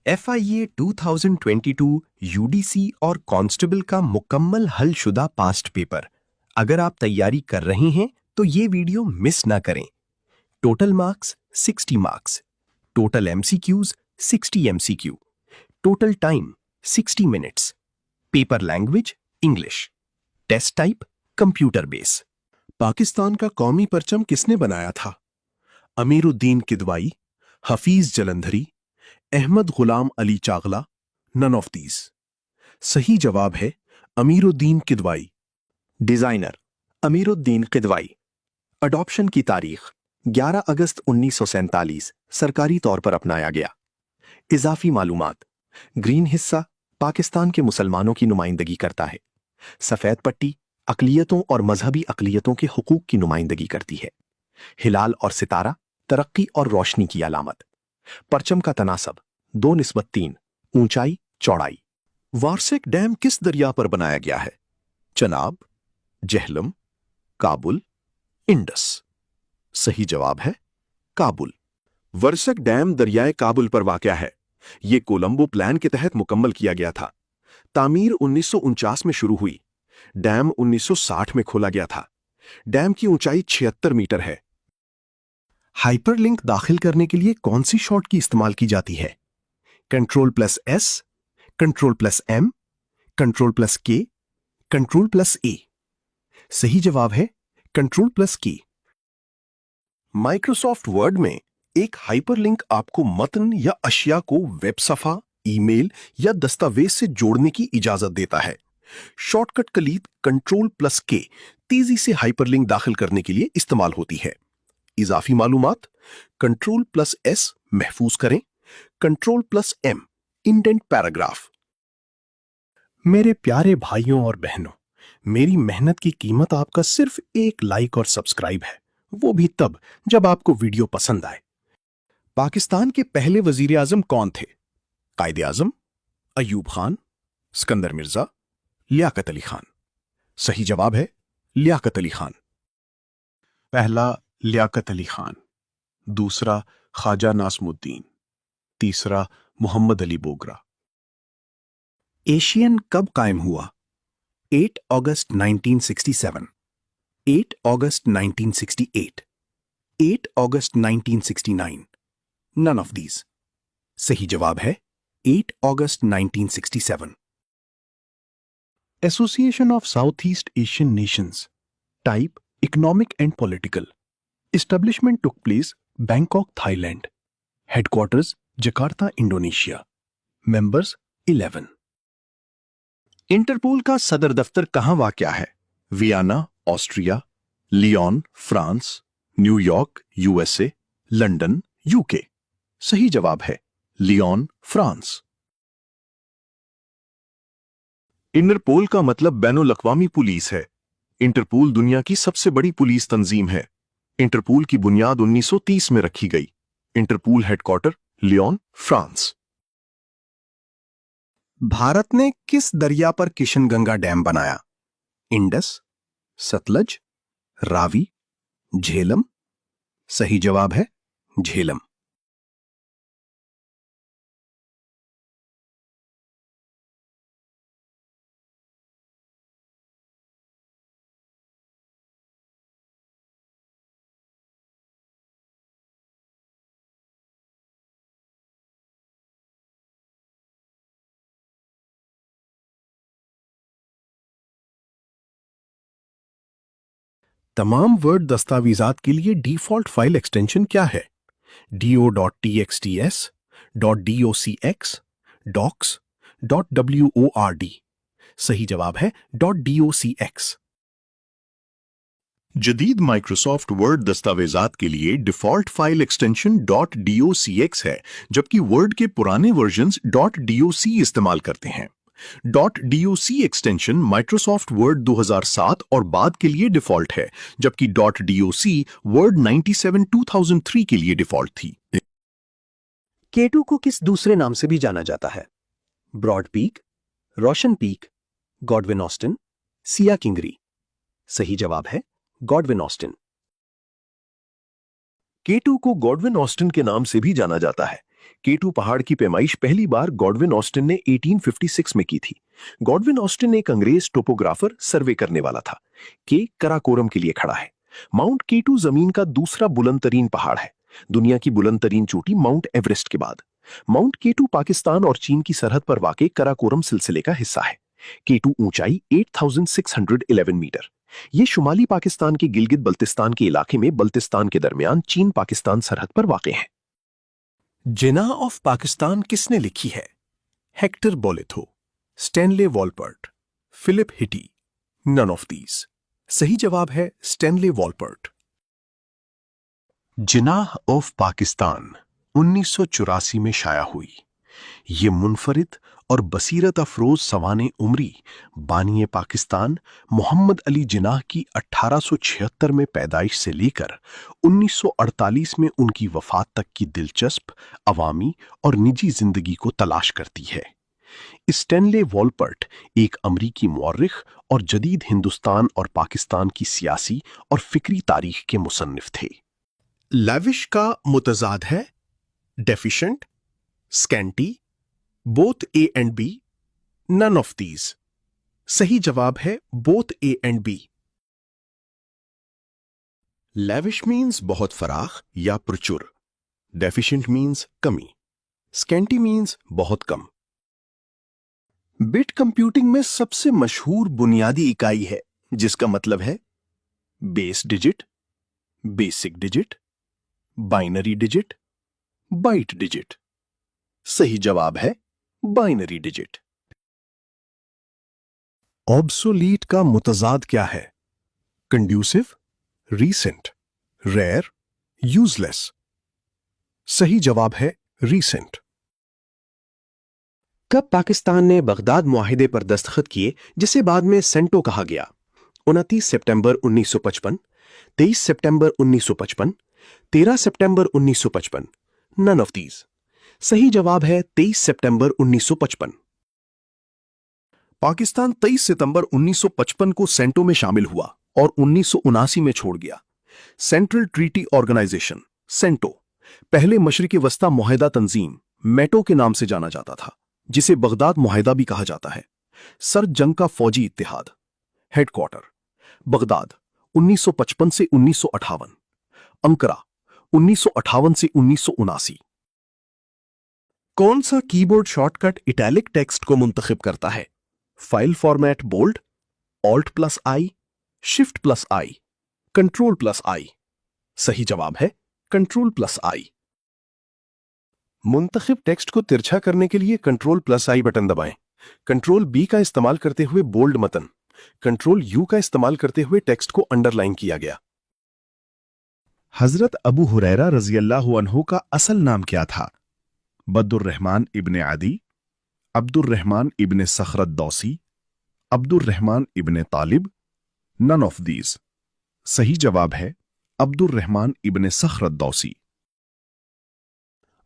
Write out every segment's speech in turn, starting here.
FIA 2022 UDC और constable का मुकम्मल हल शुदा पास्ट पेपर। अगर आप तैयारी कर रहे हैं तो ये वीडियो मिस ना करें। Total marks 60 marks, total MCQs 60 MCQ, total time 60 minutes, paper language English, test type computer base. Pakistan का कौमी परचम किसने बनाया था? Amiruddin Kidwai, Hafeez Jalandhari, Ahmed Ghulam Ali Chagla, none of these. सही जवाब है अमीरुद्दीन किदवाई। डिजाइनर अमीरुद्दीन किदवाई। अडॉप्शन की तारीख 11 अगस्त 1947 सरकारी तौर पर अपनाया गया। इजाफी मालूमात, ग्रीन हिस्सा पाकिस्तान के मुसलमानों की नुमाइंदगी करता है। सफेद पट्टी अकलियतों और मजहबी अकलियतों के हुकूक की नुमाइंदगी करती है। हिलाल और सितारा तरक्की और रोशनी की अलामत। परचम का तनासब 2:3, ऊंचाई चौड़ाई। वारसेक डैम किस दरिया पर बनाया गया है? चनाब, जहलम, काबुल, इंडस। सही जवाब है काबुल। वर्सक डैम दरियाए काबुल पर वाक़या है। ये कोलंबो प्लान के तहत मुकम्मल किया गया था। तामीर 1949 में शुरू हुई। डैम 1960 में खोला गया था। डैम की ऊंचाई 76 मीटर है। हाइपरलिंक दाखिल करने के लिए कौन सी शॉर्ट की इस्तेमाल की जाती है? Ctrl+S, Ctrl+M, Ctrl+K, Ctrl+A। सही जवाब है Ctrl+K। माइक्रोसॉफ्ट वर्ड में एक हाइपरलिंक आपको मतन या अशिया को वेब सफा, ईमेल या दस्तावेज से जोड़ने की इजाजत देता है। शॉर्टकट कलीद Ctrl+K तेजी से हाइपरलिंक दाखिल करने के लिए इस्तेमाल होती है। इजाफी मालूमात, Ctrl+S महफूज करें, Ctrl+M इंडेंट पैराग्राफ। मेरे प्यारे भाइयों और बहनों, मेरी मेहनत की कीमत आपका सिर्फ एक लाइक और सब्सक्राइब है, वो भी तब जब आपको वीडियो पसंद आए। पाकिस्तान के पहले वजीर आजम कौन थे? कायदे आजम, अयूब खान, सिकंदर मिर्जा, लियाकत अली खान। सही जवाब है लियाकत अली खान। पहला लियाकत अली खान, दूसरा ख्वाजा नासमुद्दीन, तीसरा मोहम्मद अली बोगरा। एशियन कब कायम हुआ? 8 अगस्त 1967, 8 अगस्त 1968, 8 अगस्त 1969, नन ऑफ दीज। सही जवाब है 8 अगस्त 1967। Association of south east Asian Nations, type economic and political. Establishment took place Bangkok, Thailand. Headquarters Jakarta, Indonesia. Members 11. Interpol का सदर दफ्तर कहां वाक़या है? Vienna, Austria, Lyon, France, New York, USA, London, UK। सही जवाब है लियोन, फ्रांस। इंटरपोल का मतलब बैनुल अक़वामी पुलिस है। इंटरपोल दुनिया की सबसे बड़ी पुलिस तंजीम है। इंटरपोल की बुनियाद 1930 में रखी गई। Interpol headquarter Lyon, France. Bharat ने किस दरिया पर किशनगंगा डैम बनाया? इंडस, सतलज, रावी, झेलम। सही जवाब है झेलम। तमाम वर्ड दस्तावेजात के लिए डिफॉल्ट फाइल एक्सटेंशन क्या है? do.txts, .docx, docs, .word। सही जवाब है .docx। जदीद माइक्रोसॉफ्ट वर्ड दस्तावेजात के लिए डिफॉल्ट फाइल एक्सटेंशन .docx है, जबकि वर्ड के पुराने वर्जन्स .doc इस्तेमाल करते हैं। .doc एक्सटेंशन माइक्रोसॉफ्ट वर्ड 2007 और बाद के लिए डिफॉल्ट है, जबकि .doc वर्ड 97 2003 के लिए डिफॉल्ट थी। K2 को किस दूसरे नाम से भी जाना जाता है? ब्रॉड पीक, रोशन पीक, गॉडविन ऑस्टिन, सिया किंगरी। सही जवाब है गॉडविन ऑस्टिन। K2 को गॉडविन ऑस्टिन के नाम से भी जाना जाता है। K2 पहाड़ की पैमाइश पहली बार गॉडविन ऑस्टिन ने 1856 में की थी। गॉडविन ऑस्टिन एक अंग्रेज टोपोग्राफर सर्वे करने वाला था। के कराकोरम के लिए खड़ा है। माउंट K2 जमीन का दूसरा बुलंद तरीन पहाड़ है, दुनिया की बुलंद तरीन चोटी माउंट एवरेस्ट के बाद। माउंट K2 पाकिस्तान और चीन की सरहद पर वाक़े कराकोरम सिलसिले का हिस्सा है। K2 ऊंचाई 8611 मीटर। ये शुमाली पाकिस्तान के गिलगित बल्तिस्तान के इलाके में बल्तिस्तान के दरमियान चीन पाकिस्तान सरहद पर वाक़े है। जिनाह ऑफ पाकिस्तान किसने लिखी है? Hector Bolitho, Stanley Wolpert, Philip Hitti, none of these. सही जवाब है Stanley Wolpert. Jinnah of Pakistan 1984 में शाया हुई। ये मुनफरिद और बसीरत अफरोज सवाने उमरी बानिए पाकिस्तान मोहम्मद अली जिनाह की 1876 में पैदाइश से लेकर 1948 में उनकी वफात तक की दिलचस्प अवामी और निजी जिंदगी को तलाश करती है। स्टैनले वॉलपर्ट एक अमरीकी मौर्रिख और जदीद हिंदुस्तान और पाकिस्तान की सियासी और फिक्री तारीख के मुसन्निफ थे। लैविश का मुतजाद है deficient, scanty, both A and B, none of these. सही जवाब है both A and B. Lavish means बहुत फराख या प्रचुर, डेफिशिएंट मीन्स कमी, स्कैंटी मीन्स बहुत कम। बिट कंप्यूटिंग में सबसे मशहूर बुनियादी इकाई है जिसका मतलब है base digit, basic digit, binary digit, byte digit. सही जवाब है बाइनरी डिजिट। ऑब्सोलीट का मुतजाद क्या है? Conducive, recent, rare, useless. सही जवाब है रीसेंट। कब पाकिस्तान ने बगदाद मुआहिदे पर दस्तखत किए जिसे बाद में सेंटो कहा गया? 29 सितंबर 1955, 23 सितंबर 1955, 13 सितंबर 1955, नन ऑफ दीज। सही जवाब है 23 सितंबर 1955। पाकिस्तान 23 सितंबर 1955 को सेंटो में शामिल हुआ और 1979 में छोड़ गया। सेंट्रल ट्रीटी ऑर्गेनाइजेशन सेंटो पहले मशरिकी वस्ता मुआहिदा तंजीम मेटो के नाम से जाना जाता था, जिसे बगदाद मुआहिदा भी कहा जाता है। सर जंग का फौजी इत्तेहाद। हेडक्वार्टर बगदाद 1955 से 1958, अंकरा 1958 से 1979। कौन सा कीबोर्ड शॉर्टकट इटैलिक टेक्स्ट को मुंतखब करता है? File format bold, alt plus I, shift plus I, control plus I. सही जवाब है कंट्रोल प्लस आई। मुंतखब टेक्स्ट को तिरछा करने के लिए कंट्रोल प्लस आई बटन दबाएं। कंट्रोल बी का इस्तेमाल करते हुए बोल्ड मतन, कंट्रोल यू का इस्तेमाल करते हुए टेक्स्ट को अंडरलाइन किया गया। हजरत अबू हुरैरा रज़ियल्लाहु अन्हु का असल नाम क्या था? बद्दुर्रहमान इब्ने आदी, अब्दुर्रहमान इब्ने सखरत दौसी, अब्दुर्रहमान इब्ने तालिब, नन ऑफ दीज। सही जवाब है अब्दुर्रहमान इब्ने सखरत दौसी।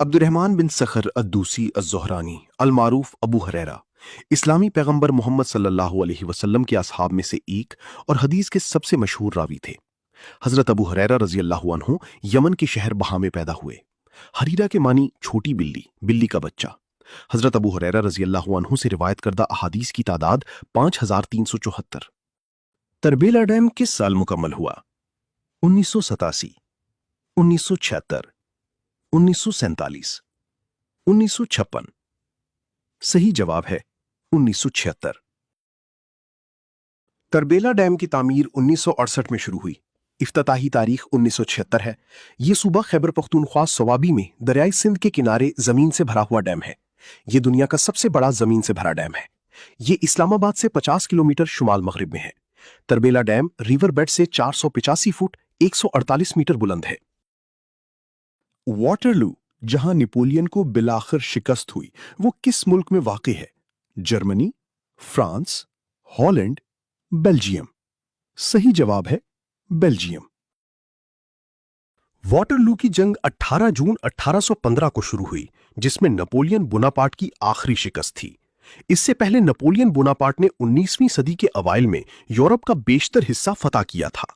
अब्दुर्रहमान बिन सखर अद्दूसी अज़्ज़ोहरानी अलमारूफ अबू हुरैरा इस्लामी पैगंबर मोहम्मद सल्लल्लाहु अलैहि वसल्लम के असहाब में से एक और हदीस के सबसे मशहूर रावी थे। हजरत अबू हुरैरा रज़ियल्लाहु अन्हु यमन के शहर बहा में पैदा हुए। हरीरा के मानी छोटी बिल्ली, बिल्ली का बच्चा। हजरत अबू हुरैरा रज़ियल्लाहु अन्हु से रिवायत करदा अहादीस की तादाद 5374। तरबेला डैम किस साल मुकम्मल हुआ? 1987, 1976, 1947, 1956। सही जवाब है 1976। तरबेला डैम की तामीर 1968 में शुरू हुई। इफ्तिताही तारीख 1976 है। यह सूबा खैबर पख्तूनख्वा सवाबी में दरियाई सिंध के किनारे जमीन से भरा हुआ डैम है। यह दुनिया का सबसे बड़ा जमीन से भरा डैम है। यह इस्लामाबाद से 50 किलोमीटर शुमाल मगरिब में है। तरबेला डैम रिवर बेड से 485 फुट 148 मीटर बुलंद है। वाटरलू, जहां नेपोलियन को बिलाखिर शिकस्त हुई, वो किस मुल्क में वाक़ है? Germany, France, Holland, Belgium. सही जवाब है बेल्जियम। वाटरलू की जंग 18 जून 1815 को शुरू हुई, जिसमें नेपोलियन बोनापार्ट की आखिरी शिकस्त थी। इससे पहले नेपोलियन बोनापार्ट ने 19वीं सदी के अवाइल में यूरोप का बेशतर हिस्सा फतह किया था।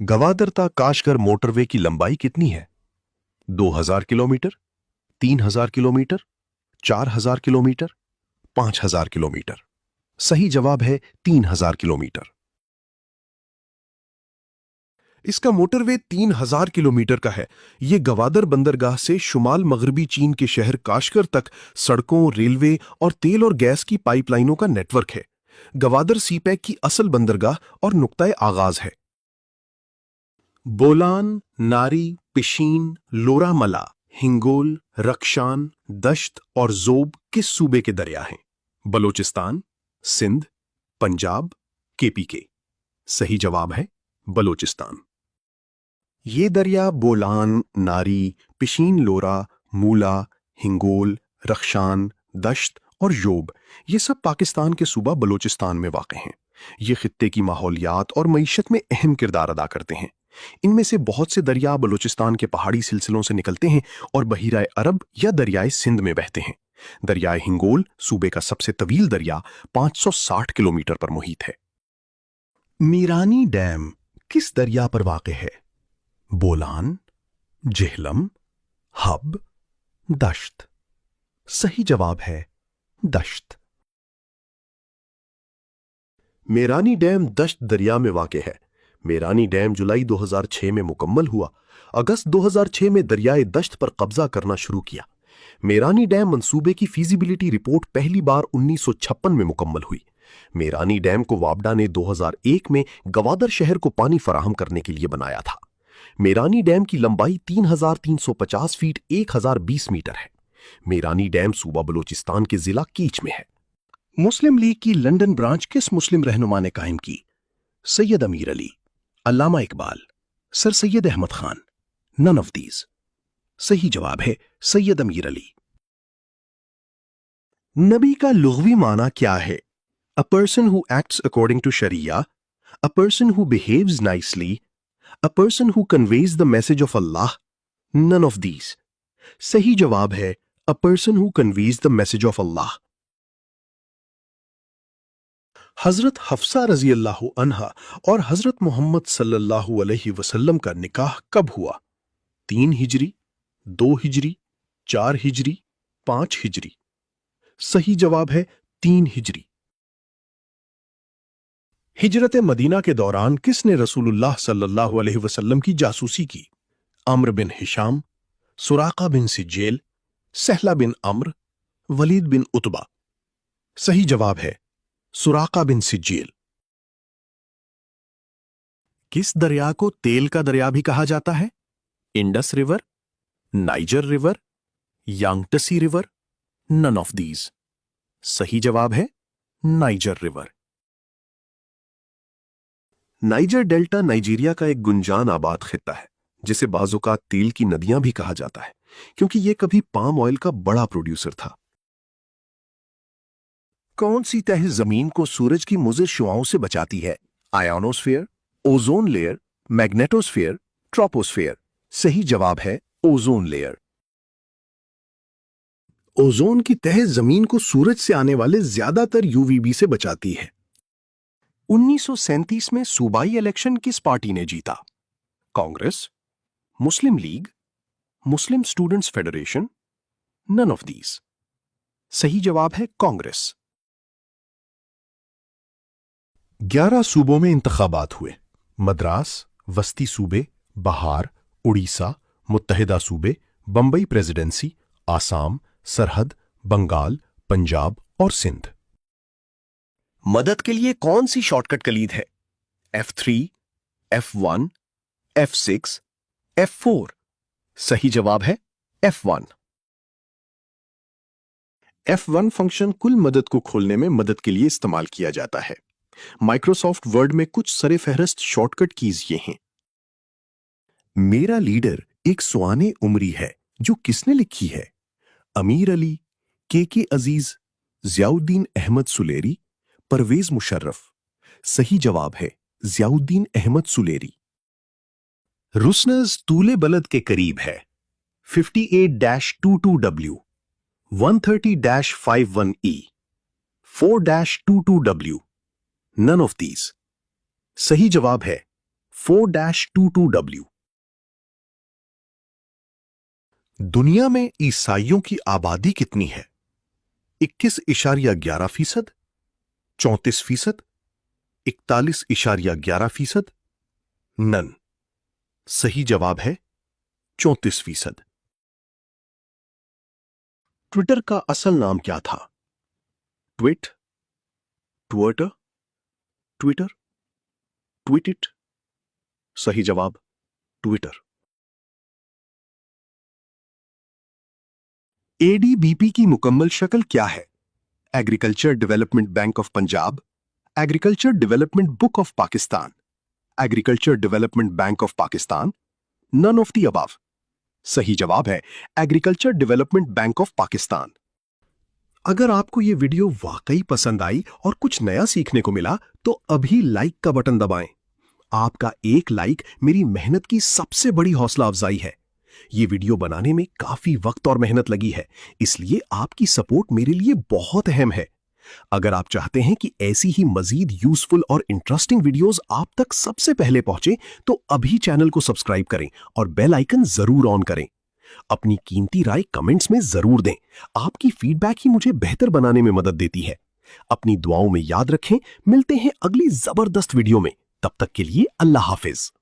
गवादरता काशगर मोटरवे की लंबाई कितनी है? 2000 किलोमीटर, 3000 किलोमीटर, 4000 किलोमीटर, 5000 किलोमीटर। सही जवाब है 3000 किलोमीटर। इसका मोटरवे 3000 किलोमीटर का है। यह गवादर बंदरगाह से शुमाल मगरबी चीन के शहर काशगर तक सड़कों, रेलवे और तेल और गैस की पाइपलाइनों का नेटवर्क है। गवादर सीपैक की असल बंदरगाह और नुक्ताए आगाज है। बोलान, नारी, पिशीन, लोरामला, हिंगोल, रक्षान, दश्त और जोब किस सूबे के दरिया हैं? बलोचिस्तान, सिंध, पंजाब, केपीके। सही जवाब है बलोचिस्तान। ये दरिया बोलान, नारी, पिशीन, लोरा, मूला, हिंगोल, रक्षान, दश्त और जोब ये सब पाकिस्तान के सूबा बलोचिस्तान में वाक़ हैं। ये खित्ते की माहौलियात और मईशत में अहम किरदार अदा करते हैं। इनमें से बहुत से दरिया बलोचिस्तान के पहाड़ी सिलसिलों से निकलते हैं और बहीराए अरब या दरियाए सिंध में बहते हैं। दरियाए हिंगोल सूबे का सबसे तवील दरिया 560 किलोमीटर पर मुहित है। मीरानी डैम किस दरिया पर वाक़ है? बोलान, जेहलम, हब, दश्त। सही जवाब है दश्त। मेरानी डैम दश्त दरिया में वाक़ है। मेरानी डैम जुलाई 2006 में मुकम्मल हुआ। अगस्त 2006 में दरियाए दश्त पर कब्जा करना शुरू किया। मेरानी डैम मंसूबे की फीजिबिलिटी रिपोर्ट पहली बार 1956 में मुकम्मल हुई। मेरानी डैम को वापडा ने 2001 में गवादर शहर को पानी फराहम करने के लिए बनाया था। मेरानी डैम की लंबाई 3350 फीट 1020 मीटर है। मेरानी डैम सूबा बलोचिस्तान के जिला कीच में है। मुस्लिम लीग की लंदन ब्रांच किस मुस्लिम रहनुमा ने कायम की? Syed Ameer Ali, Allama Iqbal, sir Syed Ahmad Khan. None of these. सही जवाब है सैयद अमीर अली। नबी का लुग़वी माना क्या है? A person who acts according to Sharia, a person who behaves nicely, a person who conveys the message of Allah, none of these. सही जवाब है a person who conveys the message of Allah. हजरत हफ्सा रजी अल्लाह अन्हा और हजरत मोहम्मद सल्लल्लाहु अलैहि वसल्लम का निकाह कब हुआ? 3 हिजरी, 2 हिजरी, 4 हिजरी, 5 हिजरी। सही जवाब है 3 हिजरी। हिजरत मदीना के दौरान किसने रसूलुल्लाह सल्लल्लाहु अलैहि वसल्लम की जासूसी की? अम्र बिन हिशाम, सुराका बिन सिज्जेल, सहला बिन अम्र, वलीद बिन उतबा। सही जवाब है सुराका बिन सिज्जेल। किस दरिया को तेल का दरिया भी कहा जाता है? Indus river, Niger river, Yangtze river, none of these. सही जवाब है Niger river. Niger delta Nigeria का एक गुंजान आबाद खित्ता है जिसे बाज़ोकात तेल की नदियां भी कहा जाता है क्योंकि यह कभी पाम ऑयल का बड़ा प्रोड्यूसर था। कौन सी तह जमीन को सूरज की मुज़िर शुआओं से बचाती है? Ionosphere, ozone layer, magnetosphere, troposphere. सही जवाब है ओजोन लेयर। ओजोन की तह जमीन को सूरज से आने वाले ज्यादातर यूवीबी से बचाती है। 1937 में सूबाई इलेक्शन किस पार्टी ने जीता? Congress, Muslim League, Muslim Students Federation, none of these. सही जवाब है कांग्रेस। 11 सूबों में इंतखाबात हुए। मद्रास, वस्ती सूबे, बहार, उड़ीसा, मुत्तहिदा सूबे, बंबई प्रेसिडेंसी, आसाम, सरहद, बंगाल, पंजाब और सिंध। मदद के लिए कौन सी शॉर्टकट कलीद है? F3, F1, F6, F4। सही जवाब है F1। F1 फंक्शन कुल मदद को खोलने में मदद के लिए इस्तेमाल किया जाता है। माइक्रोसॉफ्ट वर्ड में कुछ सरे फहरिस्त शॉर्टकट कीज ये हैं। मेरा लीडर एक सुआने उमरी है जो किसने लिखी है? अमीर अली, के अजीज, जियाउद्दीन अहमद सुलेरी, परवेज मुशर्रफ। सही जवाब है जियाउद्दीन अहमद सुलेरी। रुसनज तूले बलद के करीब है। 58-22W, 130-51E, 4-22W, none of these. सही जवाब है 4-22W। दुनिया में ईसाइयों की आबादी कितनी है? 21.11%, 34%, 41.11%, नन। सही जवाब है 34%। ट्विटर का असल नाम क्या था? ट्वीट, ट्विटर, ट्विटर, ट्वीटिट। सही जवाब ट्विटर। एडीबीपी की मुकम्मल शक्ल क्या है? Agriculture development bank of Punjab, agriculture development book of Pakistan, agriculture development bank of Pakistan, none of the above. सही जवाब है agriculture development bank of Pakistan. अगर आपको यह वीडियो वाकई पसंद आई और कुछ नया सीखने को मिला तो अभी लाइक का बटन दबाएं। आपका एक लाइक मेरी मेहनत की सबसे बड़ी हौसला अफजाई है। ये वीडियो बनाने में काफी वक्त और मेहनत लगी है, इसलिए आपकी सपोर्ट मेरे लिए बहुत अहम है। अगर आप चाहते हैं कि ऐसी ही मजीद यूजफुल और इंटरेस्टिंग वीडियोस आप तक सबसे पहले पहुंचे तो अभी चैनल को सब्सक्राइब करें और बेल आइकन जरूर ऑन करें। अपनी कीमती राय कमेंट्स में जरूर दें। आपकी फीडबैक ही मुझे बेहतर बनाने में मदद देती है। अपनी दुआओं में याद रखें। मिलते हैं अगली जबरदस्त वीडियो में। तब तक के लिए अल्लाह हाफिज।